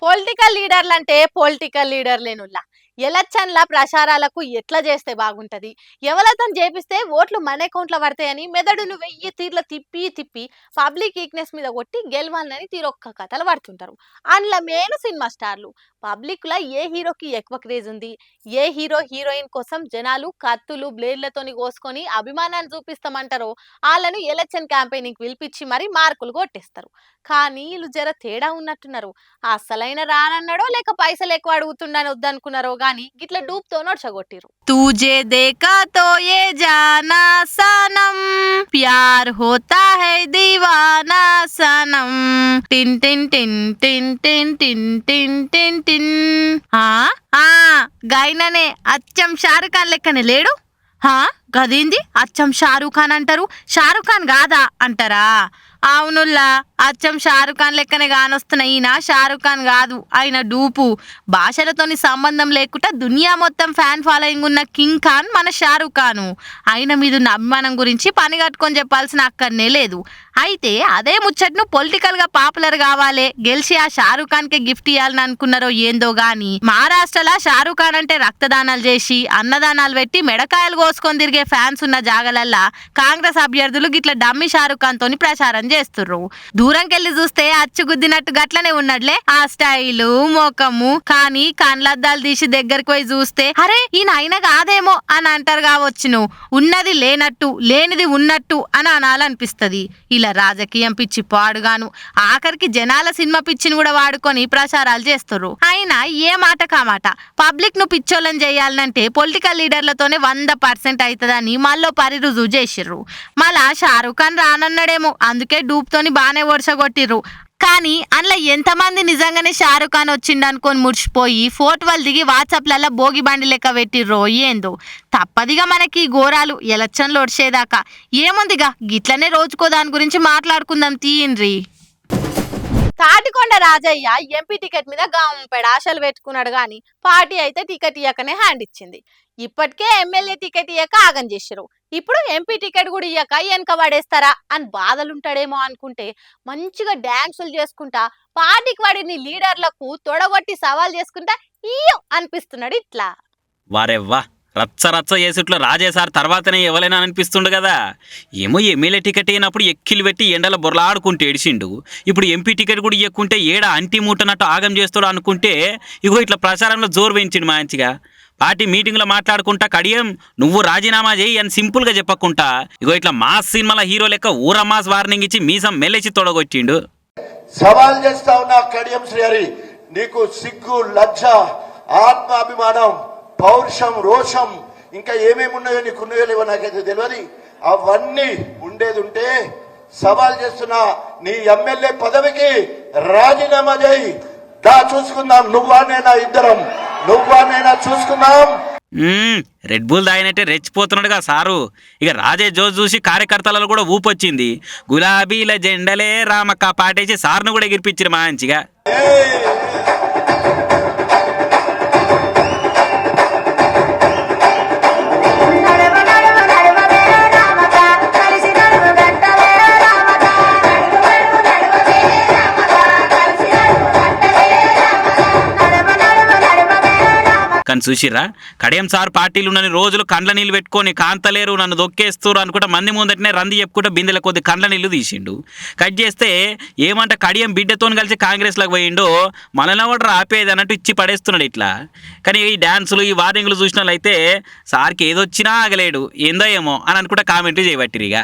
Political లీడర్లంటే political లీడర్లేనుల్లా ఎలక్షన్ల ప్రచారాలకు ఎట్లా చేస్తే బాగుంటది, ఎవలతో చేపిస్తే ఓట్లు మన అకౌంట్లో పడతాయని మెదడును వెయ్యి తీర్ల తిప్పి తిప్పి పబ్లిక్ వీక్నెస్ మీద కొట్టి గెలవాలని తీరొక్క కథలు పడుతుంటారు. అందులో మెయిన్ సినిమా స్టార్లు. పబ్లిక్లో ఏ హీరోకి ఎక్కువ క్రేజ్ ఉంది, ఏ హీరో హీరోయిన్ కోసం జనాలు కత్తులు బ్లేడ్లతోని కోసుకొని అభిమానాన్ని చూపిస్తామంటారో వాళ్ళను ఎలక్షన్ క్యాంపెయినింగ్ పిలిపించి మరి మార్కులు కొట్టేస్తారు. కానీ వీళ్ళు జర తేడా ఉన్నట్టున్నారు. అసలైన రానన్నాడో లేక పైసలు ఎక్కువ అడుగుతుండని వద్దనుకున్నారో గాని గిట్ల డూప్తో నొచ్చగొట్టిరు. తూజే దేకా తో ఏ జానా సనం ప్యార్ హోతా హై దీవానా సనం టిన్ టిన్ టిన్ టిన్ టిన్ టిన్ టిన్ టిన్ టిన్. గైననే అచ్చం షారుఖ్ ఖాన్ లెక్కనే లేడు. గదేంది అచ్చం షారుఖ్ ఖాన్ అంటారు, షారుఖ్ ఖాన్ కాదా అంటారా? అవునుల్లా, అచ్చం షారుఖ్ ఖాన్ లెక్కనే కానొస్తున్న ఈయన షారుఖ్ ఖాన్ కాదు, ఆయన డూపు. భాషలతోని సంబంధం లేకుండా దునియా మొత్తం ఫ్యాన్ ఫాలోయింగ్ ఉన్న కింగ్ ఖాన్ మన షారుఖ్ ఖాను. ఆయన మీద ఉన్న అభిమానం గురించి పని కట్టుకొని చెప్పాల్సిన అక్కర్నే లేదు. అయితే అదే ముచ్చట్ను పొలిటికల్ గా పాపులర్ కావాలి, గెలిచి ఆ షారుఖ్ ఖాన్ కి గిఫ్ట్ ఇవ్వాలని అనుకున్నారో ఏందో గాని మహారాష్ట్రలో షారుఖ్ ఖాన్ అంటే రక్తదానాలు చేసి అన్నదానాలు పెట్టి మెడకాయలు కోసుకొని తిరిగే ఫ్యాన్స్ ఉన్న జాగలల్లా కాంగ్రెస్ అభ్యర్థులు గిట్ల డమ్మి షారుఖ్ ఖాన్ తోని ప్రచారం చేస్తుర్రు. దూరంకెళ్ళి చూస్తే అచ్చుగుద్దినట్టు గట్లనే ఉన్నట్లే ఆ స్టైలు మోకము. కానీ కండ్లద్దాలు తీసి దగ్గరికి పోయి చూస్తే అరే ఈయన అయినా కాదేమో అని అంటారు కావచ్చును. ఉన్నది లేనట్టు లేనిది ఉన్నట్టు అని అనాలనిపిస్తుంది. ఇలా రాజకీయం పిచ్చి పాడుగాను ఆఖరికి జనాల సినిమా పిచ్చిని కూడా వాడుకొని ప్రచారాలు చేస్తుర్రు. అయినా ఏ మాట కామాట పబ్లిక్ ను పిచ్చోళ్ళని చేయాలంటే పొలిటికల్ లీడర్లతోనే 100% అవుతుందని మళ్ళీ పరిరుజువు చేసిర్రు. మళ్ళా షారుఖ్ ఖాన్ రానన్నాడేమో అందుకే డూప్తోని బాగానే ఒడసగొట్టిర్రు. కానీ అందులో ఎంతమంది నిజంగానే షారుఖ్ ఖాన్ వచ్చిండనుకొని ముడిచిపోయి ఫోటోలు దిగి వాట్సాప్లలో భోగి బండి లెక్క పెట్టిర్రో ఏందో. తప్పదిగా మనకి ఘోరాలు ఎలక్షన్లు ఒడిచేదాకా. ఏముందిగా గిట్లనే రోజుకో దాని గురించి మాట్లాడుకుందాం తీయండ్రి. తాటికొండ రాజయ్య ఎంపీ టికెట్ మీద గాంపెడ ఆశలు పెట్టుకున్నాడు గాని పార్టీ అయితే టికెట్ ఇయ్యకనే హ్యాండ్ ఇచ్చింది. ఇప్పటికే ఎమ్మెల్యే టికెట్ ఇయ్యక ఆగం చేసిరు. ఇప్పుడు ఎంపీ టికెట్ కూడా ఇయ్యక వెనక పడేస్తారా అని బాధలుంటాడేమో అనుకుంటే మంచిగా డాన్సులు చేసుకుంటా పార్టీకి వాడిని లీడర్లకు తొడగొట్టి సవాల్ చేసుకుంటా ఇయ్యో అనిపిస్తున్నాడు. ఇట్లా వారెవ్వా రచ్చ రచ్చ చేసుట్లో రాజేసార్ తర్వాతనే ఎవరైనా అనిపిస్తుండు కదా. ఏమో ఎమ్మెల్యే టికెట్ అయినప్పుడు ఎక్కిలు పెట్టి ఎండల బొరలాడుకుంటూ ఏడిచిండు. ఇప్పుడు ఎంపీ టికెట్ కూడా ఇవ్వకుంటే ఏడా అంటి ముట్టనట్టు ఆగం చేస్తాడు అనుకుంటే ఇగో ఇట్లా ప్రచారంలో జోరు వేయించిండు మంచిగా. పార్టీ మీటింగ్లో మాట్లాడుకుంటా కడియం నువ్వు రాజీనామా చేయి అని సింపుల్గా చెప్పకుండా ఇగో ఇట్లా మాస్ సినిమాల హీరో లెక్క ఊరమాస్ వార్నింగ్ ఇచ్చి మీసం మెల్లెచ్చి తొడగొట్టిండు. సవాల్ చేస్తా ఉన్నా కడియం శ్రీహరి, నీకు సిగ్గు లజ్జ ఆత్మాభిమానం పౌరుషం రోషం ఇంకా ఏమేమి ఉన్నాయో నీకున్నాయో లేవో నాకైతే తెలియదు. అవన్నీ ఉండేది ఉంటే సవాల్ చేస్తున్నా నీ ఎమ్మెల్యే పదవికి రాజీనామా చేయి. దా చూసుకుందాం, నువ్వా నేనా ఇద్దరం, నువ్వా నేనా చూసుకుందాం. రెడ్ బుల్ దాయినట్టే రెచ్చిపోతున్నాడుగా సారు. ఇక రాజే జోజ్ చూసి కార్యకర్తలలో కూడా ఊపొచ్చింది. గులాబీల జెండలే రామక్క పాటేసి సార్ను కూడా ఎగిరిపించారు మంచిగా. కానీ చూసిర్రా కడియం సార్ పార్టీలు ఉన్న రోజులు కండ్ల నీళ్ళు పెట్టుకొని కాంతలేరు నన్ను దొక్కేస్తారు అనుకుంటా మంది ముందటనే రంది చెప్పుకుంటా బిందెల కొద్ది కండ్ల నీళ్ళు తీసిండు. కట్ చేస్తే ఏమంటే కడియం బిడ్డతో కలిసి కాంగ్రెస్లోకి పోయిండో మనల్ని కూడా ఆపేది అన్నట్టు ఇచ్చి పడేస్తున్నాడు ఇట్లా. కానీ ఈ డ్యాన్సులు ఈ వార్నింగ్లు చూసిన వాళ్ళైతే సార్కి ఏదొచ్చినా ఆగలేడు ఏందో ఏమో అని అనుకుంటా కామెంట్లు చేయబట్టిరిగా.